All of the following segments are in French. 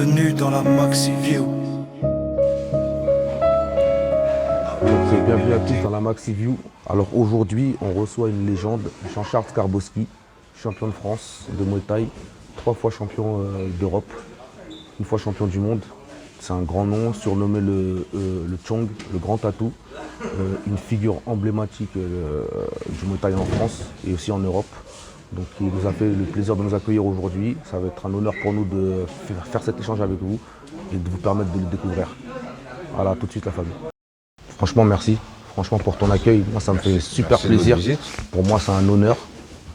Bienvenue dans la Maxi View. Bienvenue à tous dans la Maxi View. Alors aujourd'hui, on reçoit une légende, Jean-Charles Skarbowski, champion de France de Muay Thai, 3 fois champion d'Europe, 1 fois champion du monde. C'est un grand nom, surnommé le Chong, le grand tatou, une figure emblématique du Muay Thai en France et aussi en Europe. Donc il nous a fait le plaisir de nous accueillir aujourd'hui. Ça va être un honneur pour nous de faire cet échange avec vous et de vous permettre de le découvrir. Voilà, tout de suite la famille. Franchement, merci. Franchement, pour ton accueil, moi ça me fait super plaisir. Pour moi, c'est un honneur.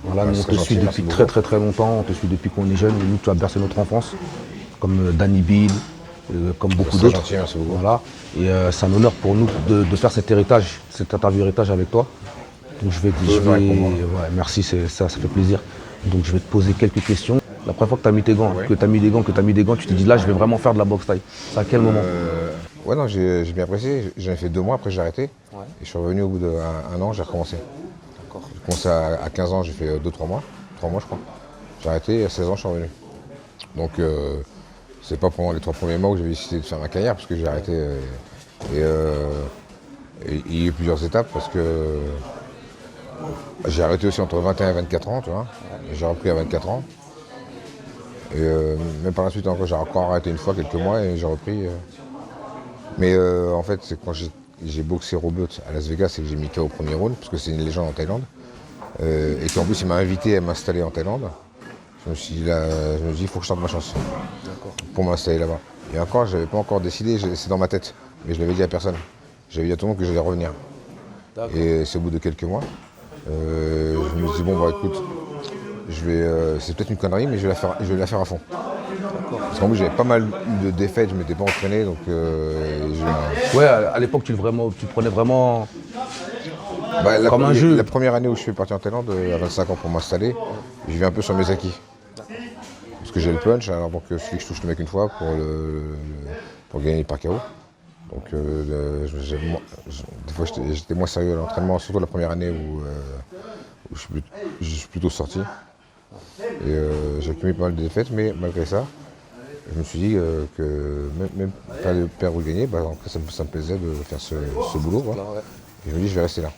Voilà, nous on te suit depuis très longtemps, on te suit depuis qu'on est jeune. Nous, tu as bercé notre enfance, comme Danny Bill, comme beaucoup d'autres. Voilà. Et c'est un honneur pour nous de faire cet héritage, cet interview héritage avec toi. Donc merci, ça fait plaisir. Donc je vais te poser quelques questions. La première fois que tu as mis tes gants, tu t'es mis des gants, tu te dis là je vais vraiment faire de la boxe thaï. C'est à quel moment? Ouais, non, j'ai bien apprécié. J'en ai fait 2 mois, après j'ai arrêté. Ouais. Et je suis revenu au bout d'un an, j'ai recommencé. J'ai commencé à 15 ans, j'ai fait 2-3 mois, 3 mois je crois. J'ai arrêté et à 16 ans je suis revenu. Donc c'est pas pendant les 3 premiers mois où j'avais décidé de faire ma carrière parce que j'ai arrêté. Et il y a eu plusieurs étapes parce que j'ai arrêté aussi entre 21 et 24 ans, tu vois. J'ai repris à 24 ans. Et même par la suite encore, j'ai encore arrêté une fois, quelques mois et j'ai repris. Mais en fait, c'est quand j'ai boxé Robert à Las Vegas et que j'ai mis KO au premier round, parce que c'est une légende en Thaïlande. Et qu'en plus, il m'a invité à m'installer en Thaïlande. Je me suis dit, il faut que je tente ma chance pour m'installer là-bas. Et encore, je n'avais pas encore décidé, c'est dans ma tête. Mais je ne l'avais dit à personne. J'avais dit à tout le monde que j'allais revenir. Et c'est au bout de quelques mois. Je me suis dit, bon, bah écoute, c'est peut-être une connerie, mais je vais la faire à fond. Parce qu'en plus j'avais pas mal eu de défaites, je m'étais pas entraîné donc Ouais, à l'époque tu prenais vraiment comme un jeu. La première année où je suis parti en Thaïlande, à 25 ans pour m'installer, je vais un peu sur mes acquis. Parce que j'ai le punch, alors donc je touche le mec une fois pour gagner par KO. Donc des fois j'étais moins sérieux à l'entraînement, surtout la première année où je suis plutôt sorti. Et j'ai accumulé pas mal de défaites, mais malgré ça, je me suis dit que même pas de perdre ou de gagner, ça me plaisait de faire ce boulot. Et je me dis je vais rester là.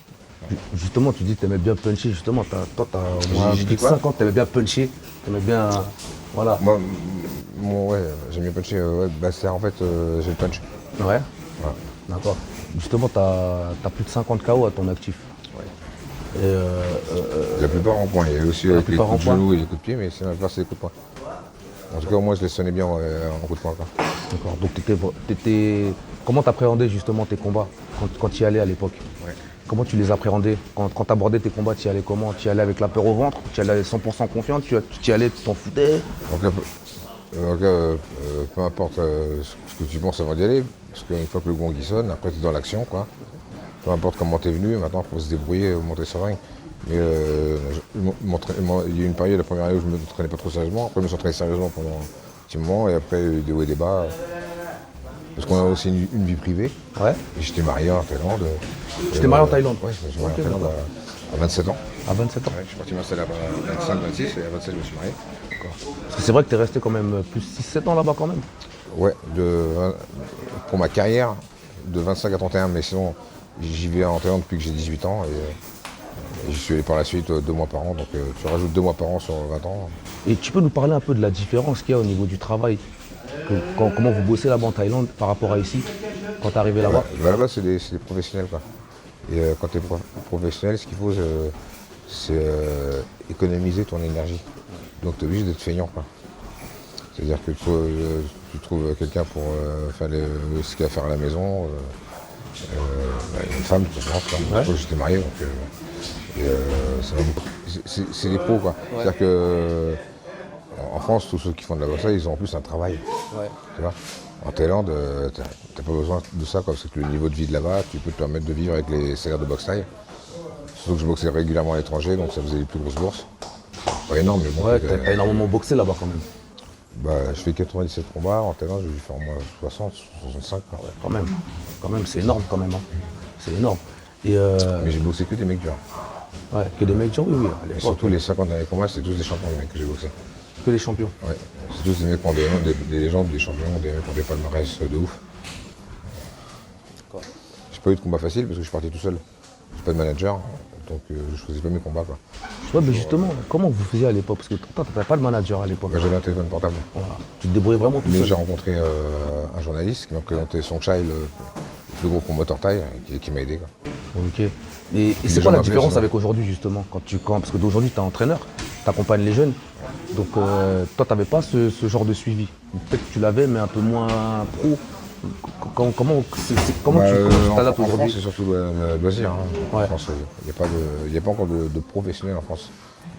Justement, tu dis que tu aimais bien puncher, justement, toi tu as au moins 5 ans, tu aimais bien puncher, tu aimais bien. Voilà. Moi, j'aime bien puncher, c'est en fait j'ai le punch. Ouais. D'accord. Justement, tu as plus de 50 KO à ton actif. Ouais. La plupart en poing, il y a aussi les coups de genoux et les coups de pied, mais c'est la plupart c'est les coups de poing. En tout cas, moi, je les sonnais bien en coup de poing. D'accord. Donc, comment tu appréhendais justement tes combats quand tu y allais à l'époque? Comment tu les appréhendais? Quand tu abordais tes combats, tu y allais comment? Tu y allais avec la peur au ventre? Tu y allais 100% confiant? Tu y allais, tu t'en foutais? Peu importe ce que tu penses avant d'y aller, parce qu'une fois que le gong sonne, après tu es dans l'action, quoi. Peu importe comment tu es venu, maintenant il faut se débrouiller, monter sur le ring. Mais il y a eu une période, la première année où je ne m'entraînais pas trop sérieusement, après je me suis entraîné sérieusement pendant un petit moment, et après il y a eu des hauts et des bas. Parce qu'on a aussi une vie privée. Ouais. Et j'étais marié en Thaïlande. J'étais marié en Thaïlande? Oui, je me suis marié en Thaïlande à 27 ans. À 27 ans? Ouais, je suis parti m'installer à 25, 26 et à 27 je me suis marié. Parce que c'est vrai que tu es resté quand même plus 6-7 ans là-bas quand même? Ouais, pour ma carrière, de 25 à 31, mais sinon j'y vais en Thaïlande depuis que j'ai 18 ans. Et j'y suis allé par la suite 2 mois par an, donc tu rajoutes 2 mois par an sur 20 ans. Et tu peux nous parler un peu de la différence qu'il y a au niveau du travail? Comment vous bossez là-bas en Thaïlande par rapport à ici, quand tu es arrivé là-bas? Là-bas, c'est des professionnels, quoi. Et quand tu es professionnel, ce qu'il faut, c'est économiser ton énergie. Donc tu es obligé d'être feignant, quoi. C'est-à-dire que tu trouves quelqu'un pour faire ce qu'il y a à faire à la maison, une femme, tout simplement. Ouais. J'étais marié, donc c'est des pros, quoi. Ouais. C'est-à-dire que en France, tous ceux qui font de la boxe, ils ont en plus un travail. Ouais. Tu vois, en Thaïlande, t'as pas besoin de ça, quoi, parce que le niveau de vie de là-bas, tu peux te permettre de vivre avec les salaires de boxe thaï. Surtout que je boxais régulièrement à l'étranger, donc ça faisait les plus grosses bourses. Pas énorme, mais bon. Ouais, t'as énormément boxé là-bas quand même. Je fais 97 combats, en Thaïlande, j'ai dû faire au moins 60, 65. Ouais, quand même, c'est énorme quand même. Hein. C'est énorme. Mais j'ai boxé que des mecs durs. Ouais, que des mecs durs, oui. Et surtout les 50 derniers combats, c'était tous des champions, les mecs que j'ai boxés. que les champions. Ouais. C'est tous des mecs qui ont des légendes, des champions, des mecs qui ont des palmarès de ouf. J'ai pas eu de combat facile parce que je suis parti tout seul. Je suis pas de manager, donc je choisis pas mes combats, quoi. Ouais, mais justement, comment vous faisiez à l'époque? Parce que toi, tu n'avais pas de manager à l'époque. Moi, j'avais un téléphone portable. Voilà. Tu te débrouillais vraiment tout Mais seul. j'ai rencontré un journaliste qui m'a présenté son child, le plus gros combattant taille, qui m'a aidé, quoi. Ok. Et c'est gens quoi la m'appelaient, différence sinon. avec aujourd'hui justement parce que d'aujourd'hui tu es entraîneur, tu accompagnes les jeunes. Donc toi tu n'avais pas ce genre de suivi. Peut-être que tu l'avais mais un peu moins pro. Comment tu t'adaptes En France, aujourd'hui? c'est surtout le loisir. Hein. Ouais. En France, il n'y a pas encore de professionnels en France.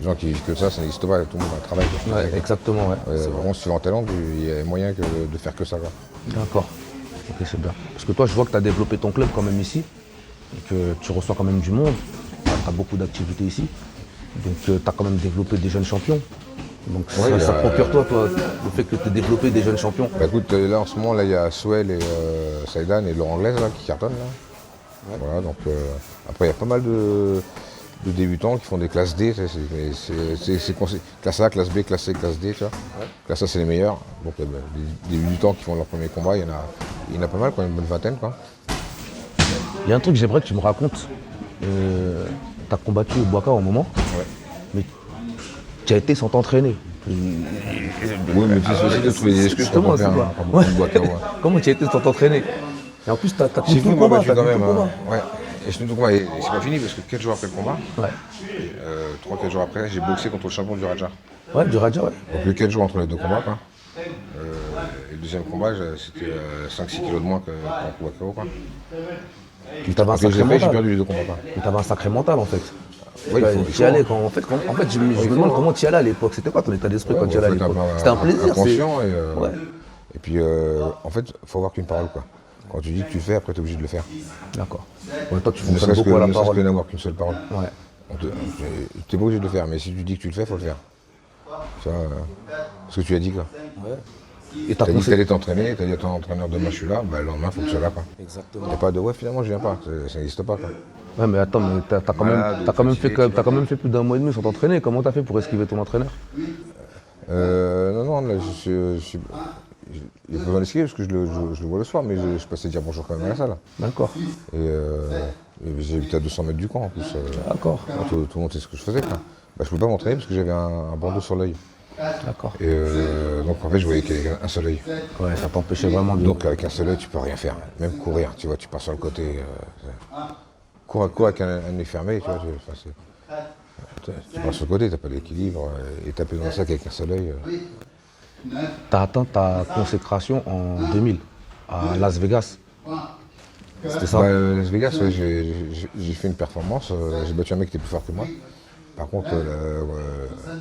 Les gens qui vivent que ça n'existe pas, tout le monde a un travail. Ouais, exactement, ouais. C'est vrai. Vraiment, si tu veux en talent, il y a moyen de faire que ça, quoi. D'accord. Ok, c'est bien. Parce que toi je vois que tu as développé ton club quand même ici. Et que tu reçois quand même du monde. Tu as beaucoup d'activités ici. Donc tu as quand même développé des jeunes champions. Donc Ouais, ça te procure toi, le fait que tu aies développé des jeunes champions. Bah écoute, là en ce moment, il y a Swell et Saïdan et Laurent Anglaise là, qui cartonnent. Là. Ouais. Voilà, donc, après, il y a pas mal de débutants qui font des classes D. Classe A, classe B, classe C, classe D. Tu vois. Ouais. Classe A, c'est les meilleurs. Donc les débutants qui font leur premier combat, il y en a pas mal, quoi, une bonne vingtaine. Quoi. Il y a un truc que j'aimerais que tu me racontes. Tu as combattu au Boaka au moment, Ouais. mais tu as été sans t'entraîner. Oui, mais tu sais aussi de trouver des excuses Justement, pour c'est faire quoi un Boaka, ouais. Comment tu as été sans t'entraîner? Et en plus, tu as tout J'ai le fini ma combat. battu quand T'as tout même. le combat. Ouais. Et je finis tout le combat. Et c'est pas fini parce que 4 jours après le combat, Ouais. 3-4 jours après, j'ai boxé contre le champion du Raja. Ouais, du Raja, ouais. Donc les 4 jours entre les deux combats, quoi. Et le deuxième combat, c'était 5-6 kilos de moins qu'en Boaka, quoi. Tu avais un Après, sacré j'ai mental. perdu les deux combats, quoi. Tu avais un sacré mental en fait. Ouais, Tu y allais quand. En fait, je me demande comment tu y allais à l'époque. C'était quoi ton état d'esprit quand tu y allais à l'époque? C'était un plaisir. Inconscient Ouais. et puis en fait, il faut avoir qu'une parole, quoi. Quand tu dis que tu le fais, après tu es obligé de le faire. D'accord. Ouais, toi, tu Ne fonctionnes serait-ce beaucoup à la que parole. n'avoir qu'une seule parole. Ouais. Tu n'es pas obligé de le faire, mais si tu dis que tu le fais, il faut le faire. Tu vois, ce que tu as dit, quoi. Et Tu as dit que tu allais t'entraîner, tu as dit à ton entraîneur demain je suis là, bah, le lendemain il faut que tu sois là, quoi. Exactement. Il n'y a pas de ouais, finalement je viens pas, ça n'existe pas, quoi. Ouais, mais attends, mais t'as quand même, Malade, t'as quand même fait, fatigué, t'as quand même fait plus d'un mois et demi sans t'entraîner. Comment t'as fait pour esquiver ton entraîneur? Non, là il n'y a pas besoin d'esquiver parce que je le vois le soir, mais je passais dire bonjour quand même à la salle. D'accord. Et j'habitais à 200 mètres du camp en plus. D'accord. Tout le monde sait ce que je faisais, quoi. Bah, je ne pouvais pas m'entraîner parce que j'avais un bandeau sur l'œil. D'accord. Et donc en fait je voyais qu'il y avait un seul œil. Ouais, ça t'empêchait vraiment de. Donc avec un seul œil tu peux rien faire, même courir, tu vois, tu pars sur le côté. Cours avec un œil fermé, tu vois. Tu pars sur le côté, tu n'as pas d'équilibre, et taper dans le sac avec un seul œil. T'as atteint ta consécration en 2000 à Las Vegas. C'était ça? Las Vegas, ouais, j'ai fait une performance, j'ai battu un mec qui était plus fort que moi. Par contre,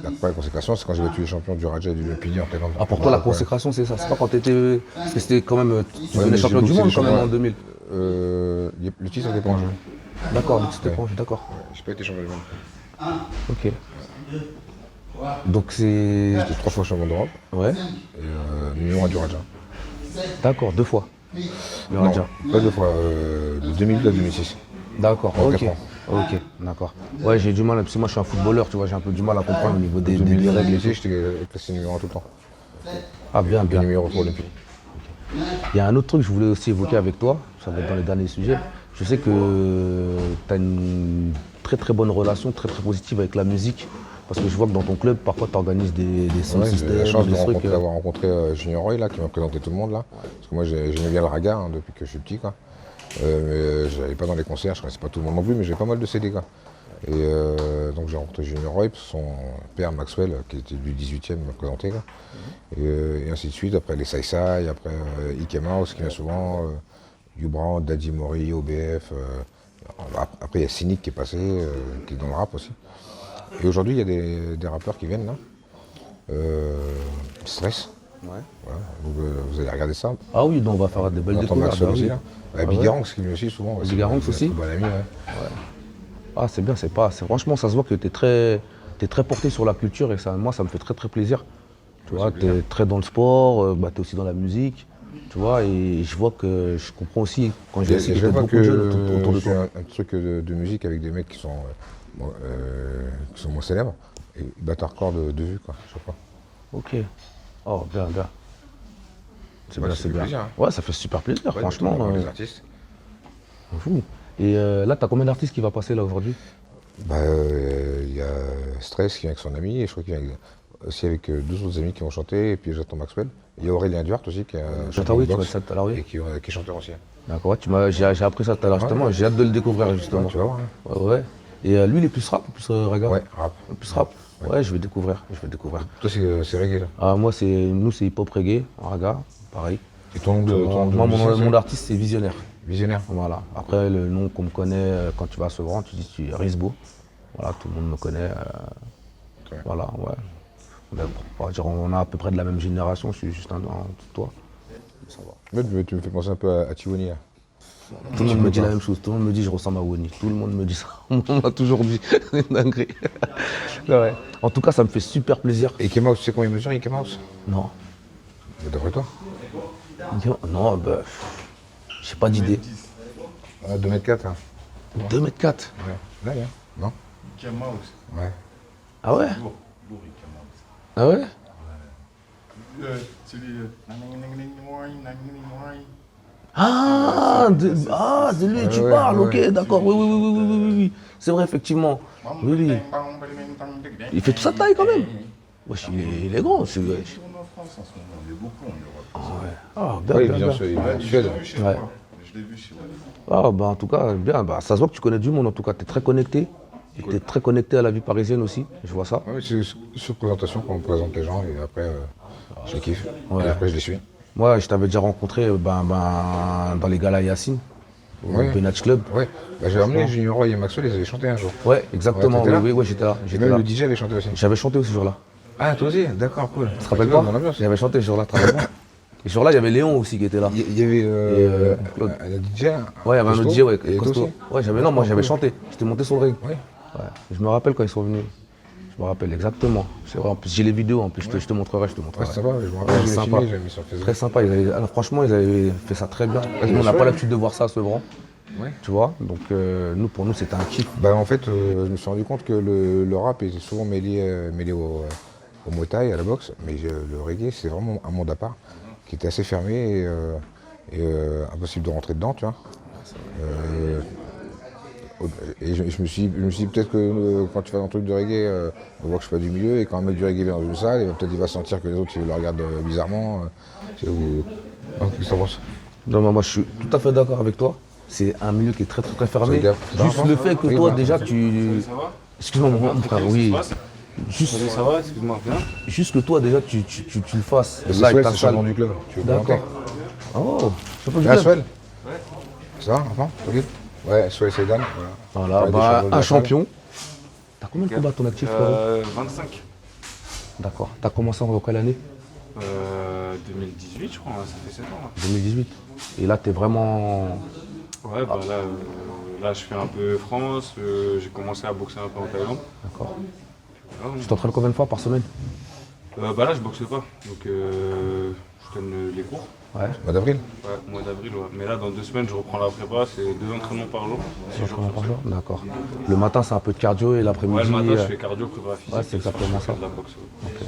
la première consécration, c'est quand j'ai battu les champions du Raja et du Lumpini en Thaïlande. Ah, pour toi, la consécration, c'est ça? C'est pas quand t'étais. Parce que c'était quand même. Tu devenais mais champion j'ai du boxé monde les quand même champions, en 2000. Le titre n'était pas en jeu. D'accord, donc c'était pas. D'accord. J'ai pas été champion du monde. Ok. Donc c'est. J'étais 3 fois champion d'Europe Ouais. et numéro 1 du Raja. D'accord, 2 fois. Le Non, Raja. pas 2 fois, de 2002 à 2006. D'accord, En ok. 4 ans. Ok, d'accord. Ouais, j'ai du mal, parce que moi je suis un footballeur, tu vois, j'ai un peu du mal à comprendre au niveau des 2002 règles et à tout. 2006, j'étais classé numéro 1 tout le temps. Ah, bien, Et bien. numéro 3 olympique. Il y a un autre truc que je voulais aussi évoquer avec toi, ça va être dans les derniers sujets. Je sais que tu as une très très bonne relation, très très positive avec la musique. Parce que je vois que dans ton club, parfois tu organises des sound Ouais, j'ai eu la systems, chance des trucs. d'avoir rencontré Junior Roy là, qui m'a présenté tout le monde là. Parce que moi j'aimais bien le raga hein, depuis que je suis petit. Quoi. Mais je n'allais pas dans les concerts, je ne connaissais pas tout le monde non plus, mais j'avais pas mal de CD. Quoi. Et donc j'ai rencontré Junior Roy, son père Maxwell, qui était du 18e, m'a présenté. Quoi. Et ainsi de suite, après les Sai Sai, après Ike Mouse qui vient souvent, Hugh Brown, Daddy Mori, OBF. Après il y a Cynic qui est passé, qui est dans le rap aussi. Et aujourd'hui il y a des rappeurs qui viennent là. Stress. Ouais. Voilà. Donc, vous allez regarder ça. Ah oui, donc on va faire des belles On entend découvertes. Maxwell ah aussi oui. là. Bigarang qui vient aussi souvent. Bigarang aussi. Bon ami, ouais. Ah, c'est bien, franchement, ça se voit que tu es très porté sur la culture et ça, moi, ça me fait très très plaisir. Tu vois, tu es très dans le sport, tu es aussi dans la musique, tu vois, et je vois que je comprends aussi quand j'ai essayé de beaucoup de jeunes autour de toi. un truc de musique avec des mecs qui sont moins célèbres et ils battent un record de vues, quoi, chaque fois. Ok. Oh, bien, bien. C'est Ouais, bien, ça c'est fait bien. plaisir, hein. Ouais, ça fait super plaisir, Ouais, franchement. notamment les artistes. Fou. Et là, t'as combien d'artistes qui va passer là aujourd'hui? Bah, il y a Stress qui vient avec son ami, et je crois qu'il vient aussi avec deux autres amis qui vont chanter, et puis j'attends Maxwell. Il y a Aurélien Duarte aussi, qui est un Attends, chanteur de oui, tu m'as dit boxe, ça tout à l'heure, oui. et qui est chanteur aussi. D'accord, ouais, j'ai appris ça tout à l'heure, justement. Ouais. J'ai hâte de le découvrir, justement. Ouais, tu vas voir. Hein. Ouais, ouais. Et lui, il est plus rap ou plus raga? Ouais, rap. Plus rap. Ouais, je vais découvrir. Toi, c'est reggae, là. Ah, moi, nous, c'est hip-hop reggae, raga, pareil. Et ton nom de Moi, musicien, mon c'est artiste, c'est Visionnaire. Visionnaire. Voilà. Après, le nom qu'on me connaît quand tu vas à Sevran, tu dis tu es Risbo. Voilà, tout le monde me connaît. Ouais. Voilà, ouais. Mais bon, on va dire, on a à peu près de la même génération, je suis juste un an de toi. Ça va. Mais tu me fais penser un peu à Tiwoni, là. Tout le monde me dit la même chose, tout le monde me dit je ressemble à Woni. Tout le monde me dit ça, on m'a toujours dit. C'est une dinguerie. Ouais. En tout cas, ça me fait super plaisir. Et Ike Mouse, tu sais combien il mesure, Ike Mouse? Non. Mais d'après toi? Non, bah, j'ai pas d'idée. 2m4, hein. 2m4. Ouais. Là, il y a. Non? Ike Mouse. Ouais. Ah ouais? Lourd, Ike Mouse. Ah ouais? Celui. De lui tu ouais, parles, ouais. ok, d'accord, oui. C'est vrai, effectivement. Oui. Il fait toute sa taille quand même. Wesh, il est grand, c'est. En France en ce moment, il y a beaucoup en Europe. Ah, bien, Ouais, il bien, vient bien. en Suède. Ouais. Je l'ai vu chez moi. Ah, bah, en tout cas, bien. Bah, ça se voit que tu connais du monde, en tout cas. Tu es très connecté. Tu es très connecté à la vie parisienne aussi. Je vois ça. Ouais, c'est sur présentation qu'on présente les gens et après, je les kiffe. Ouais. Et après, je les suis. Moi, je t'avais déjà rencontré dans les galas Yacine, au Ouais. Benach Club. Ouais. Bah, j'ai ramené Junior Roy et Maxwell, ils avaient chanté un jour. Ouais, exactement. Ouais, t'étais là Oui, j'étais là. Et J'étais même là. le DJ avait chanté aussi. J'avais chanté aussi ce jour-là. Ah, toi aussi? D'accord, cool. Tu te rappelles pas? Dans l'ambiance. J'avais chanté ce jour-là, tu te rappelles pas? Et ce jour-là, il y avait Léon aussi qui était là. Il y avait Claude. un DJ. Ouais, il y avait un autre Costaud, DJ, ouais, et toi costaud. aussi. Ouais, moi j'avais chanté. J'étais monté sur le ring. Ouais. Ouais. Je me rappelle quand ils sont venus. Je me rappelle exactement. C'est vrai, en plus j'ai les vidéos, en plus je te montrerai, Ouais, ça va, je me rappelle, Ouais, je l'ai sympa. filmé, j'ai mis sur Facebook. Très sympa. Franchement, ils avaient fait ça très bien. Nous, on n'a sûr. pas l'habitude de voir ça à Sevran. Ouais. Tu vois, donc pour nous, c'était un kiff. Bah, en fait, je me suis rendu compte que le rap est souvent mêlé au Muay Thai, à la boxe, mais le reggae, c'est vraiment un monde à part, qui était assez fermé et impossible de rentrer dedans, tu vois. Et je me suis dit peut-être que quand tu vas dans le truc de reggae, on voit que je suis pas du milieu, et quand un mec du reggae vient dans une salle, peut-être il va sentir que les autres ils le regardent bizarrement. Non, qu'est-ce que t'en penses? Non, moi, je suis tout à fait d'accord avec toi. C'est un milieu qui est très fermé. C'est gaffe. Juste le fait que Oui, toi, bah. déjà, tu. Excuse-moi, mon frère, oui. Juste, Ça va, excuse-moi, viens. juste que toi, déjà, tu le fasses. C'est Là, avec Swell, ta c'est salle. champion du club. Tu veux D'accord. présenter? Oh, champion du Ah, club. Swell? Ça va, enfant? Tranquille? Ouais, Swell Sedan. Voilà, Ouais, des bah, champions de un la champion. T'as combien de combats à ton actif, frérot 25. D'accord. T'as commencé en quelle année 2018, je crois, ça fait 7 ans. Là. 2018. Et là, t'es vraiment. Ouais, bah là, je fais un peu France, j'ai commencé à boxer un peu en Thaïlande. D'accord. Voilà, Tu t'entraînes combien de fois par semaine bah là, je boxe pas, donc je donne les cours. Ouais. Mois d'avril? Ouais, mois d'avril, ouais. Mais là, dans 2 semaines, je reprends la prépa, c'est 2 entraînements par jour. 6 jours Combien sur par 7. jour D'accord. Le matin, c'est un peu de cardio et l'après-midi. Ouais, le matin, je fais cardio, prépa physique. ouais, c'est exactement le soir, je ça. fais de la boxe. Ouais.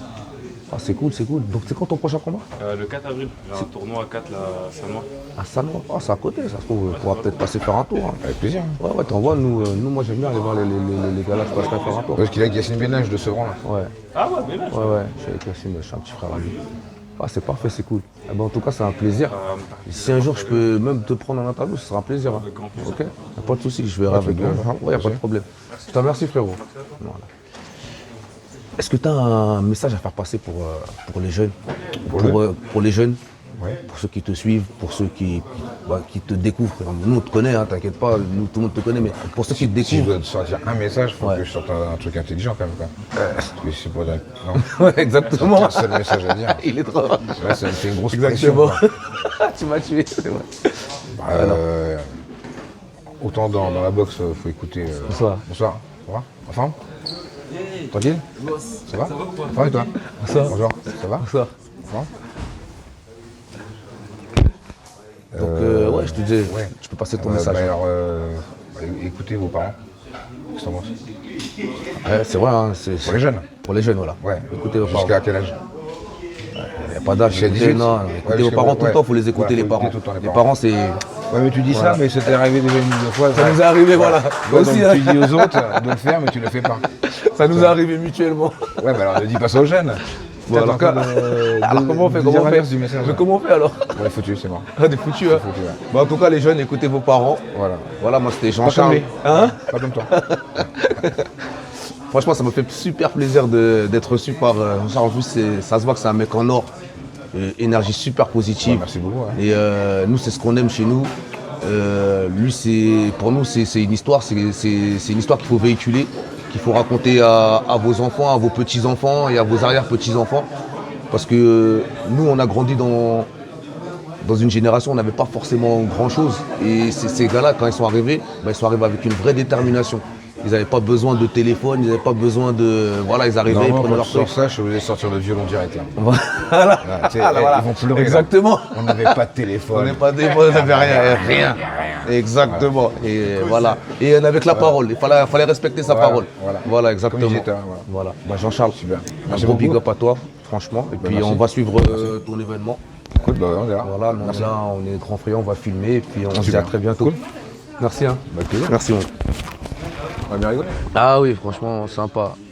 Ah, c'est cool, c'est cool. Donc, c'est quand ton prochain combat Le 4 avril, j'ai un tournoi à 4 là, à Sanois. À Sanois. Ah, c'est à côté, ça se trouve. On pourra peut-être passer faire un tour. Hein. Avec plaisir. Ouais, t'envoies. Nous, moi, j'aime bien aller voir les gars là, je passerai faire un tour. Parce qu'il est avec Yacine Benage de Sevran, là. Ouais, Ah ouais, mais là, ouais. Je suis avec Yassine, je suis un petit frère à lui. Ah, c'est parfait, c'est cool. Eh ben, en tout cas, c'est un plaisir. Et si un jour je peux même te prendre en interview, ce sera un plaisir. Hein. Avec grand plaisir. Ok, y a pas de souci, je verrai avec bien, ouais, y a pas de problème. Je te remercie, frérot. Voilà. Est-ce que tu as un message à faire passer pour les jeunes, pour les jeunes, Ouais. pour ceux qui te suivent, pour ceux qui te découvrent? Nous, on te connaît, hein, t'inquiète pas, nous, tout le monde te connaît, mais pour ceux qui te Si je découvrent. dois te sortir un message, il faut Ouais. que je sorte un truc intelligent quand même. Quoi. Parce que c'est pas d'un- non. Ouais, exactement. Un seul message à dire. Il est trop. Ouais, ça me fait une grosse Exactement. pression. quoi. Tu m'as tué, c'est vrai. Autant dans la boxe, il faut écouter. Bonsoir. Bonsoir. Ça va? En forme? Tranquille? Ça va? En forme et toi? Bonsoir. Bonjour. Ça va? Bonsoir. En forme? Donc, ouais, je te disais, ouais. tu peux passer ton message. Bah, alors, écoutez vos parents. Qu'est-ce que t'en penses? Ouais, c'est vrai, hein, Pour les jeunes? Pour les jeunes, voilà. Ouais. Écoutez vos parents. Jusqu'à quel âge? a pas d'âge. Jusqu'à 18. Non, Ouais, écoutez vos jusqu'à- parents tout le ouais. temps, il faut les écouter Ouais, les faut parents. écouter tout le temps les Les parents, c'est. Ouais, mais tu dis Voilà. ça, mais c'était arrivé déjà une ou deux fois. Ça nous est arrivé, voilà. Ouais, Aussi, donc hein. tu dis aux autres de le faire, mais tu le fais pas. Ça nous est arrivé mutuellement. Ouais, mais alors ne dis pas ça aux jeunes. Bon, alors, alors comment on fait, comment on fait du message. Mais comment on fait alors? Ouais, foutu, c'est mort. Ah, des foutus, hein. Foutu, ouais. Bon, en tout cas, les jeunes, écoutez vos parents. Voilà. Voilà, moi c'était Pas comme Jean-Charles. lui. Hein? Pas comme toi. Franchement, ça me fait super plaisir d'être reçu par Jean-Charles. En plus, ça se voit que c'est un mec en or. Énergie super positive. Ouais, merci beaucoup, hein. Et nous, c'est ce qu'on aime chez nous. Lui, pour nous, c'est une histoire. C'est une histoire qu'il faut véhiculer, qu'il faut raconter à vos enfants, à vos petits-enfants et à vos arrière-petits-enfants. Parce que nous, on a grandi dans une génération où on n'avait pas forcément grand-chose. Et ces gars-là, quand ils sont arrivés avec une vraie détermination. Ils n'avaient pas besoin de téléphone, ils n'avaient pas besoin de... Voilà, ils arrivaient, ils Normalement, prenaient quand leur tu sors truc. ça, je suis obligé de sortir le violon direct là. Voilà. Voilà, tu sais, Voilà. Ils vont pleurer. là. Exactement. On n'avait pas de On téléphone. n'est pas des on n'avait rien. Exactement. Et voilà. Et avec la parole, il fallait respecter sa Voilà, parole. voilà. Exactement. Comme il disait, Voilà. Bah, Jean-Charles, Super. un Merci gros beaucoup. big up à toi, franchement. Et puis merci. on va suivre ton événement. Écoute, bah, on verra. Voilà, nous, là, on est grand friands, on va filmer. Et puis on se dit Super. à très bientôt. Cool. Merci. Hein. Bah, plaisir. Merci. Mon. On va bien rigoler. Ah oui, franchement, sympa.